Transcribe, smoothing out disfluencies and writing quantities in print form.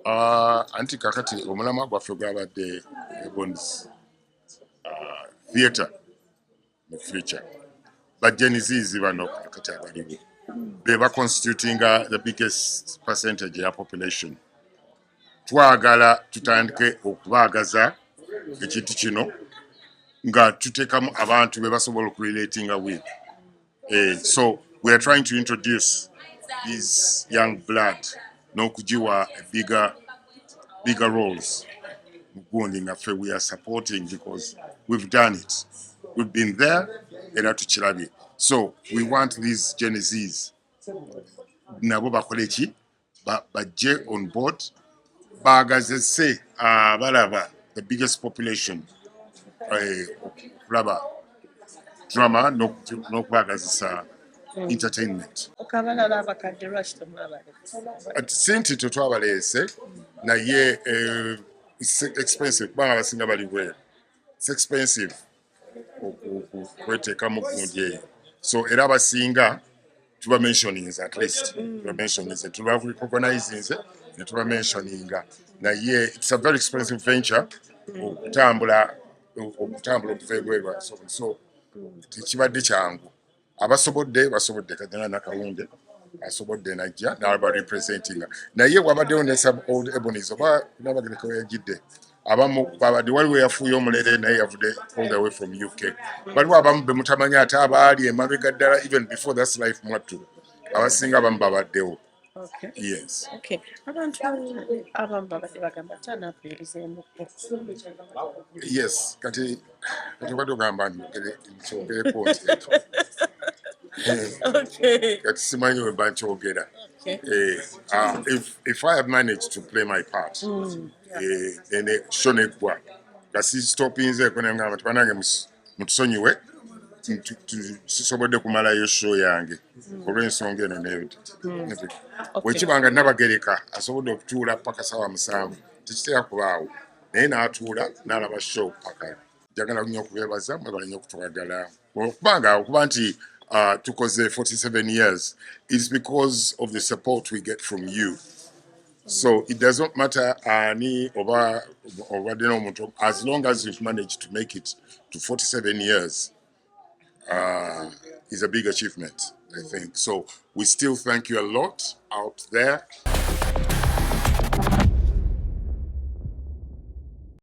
Anti kakati omulamwa gwaffe gwabadde Ebonies theatre in the future. But Genesis bano kakati abaliwo. They were constituting the biggest percentage of population. Twagala tutandike okubaagaza ekintu kino nga tutekamu abantu be basobola okurelatinga with. So we are trying to introduce this young blood n'okugiwa bigger roles. We are supporting because we've done it. We've been there era tukirabye. So we want these Genesis nabo bakole ki bajje on board baagazese balaba the biggest population okulaba drama n'okubaagazisa entertainment. Sente tetwabaleese naye it's expensive kubanga abasinga bali bweru. It's expensive okweteekamu gundi eyo. So era abasinga tuba mentionings at least. Tuba mentionings. Tuba recognizing ne tuba mentioninga. Naye it's a very expensive venture okutambula okuva ebweru. So tekibadde kyangu. Basobodde kadana nakawunde asobodde najja n'aba representing naye wabaddewo ne sub old Ebonies oba n'abagereko yagidde abamu babadde waliwo yafuuye omulere naye yavudde all the way from UK waliwo abamu be mutamanya ate abaali emabega ddala even before that's life mwattu abasinga abamu babaddewo. Okay. Yes. Okay. Abantu abamu babadde bagamba tanapeerezeemu. Yes. Kati badde ogamba nkyogere kooti ekyo. Okay. Kati simanyi we mba nkyogera. Okay. If I have managed to play my part, then show negwa. Kasi stopinzeeko ne ngamba tubanange mutusonyiwe tusobodde kumalayo show yange olw'ensonga eno n'ebyo. Bwekibanga Nabagereka asobodde okutuula paka ssaawa 7 tekitera kubaawo naye n'atuula n'alaba show paka. Njagala nnyo okubeebaza mwebale nnyo okutwagala okuba nti tukoze 47 years is because of the support we get from you. So it doesn't matter ani oba omuntu as long as you've managed to make it to 47 years is a big achievement, I think. So we still thank you a lot out there.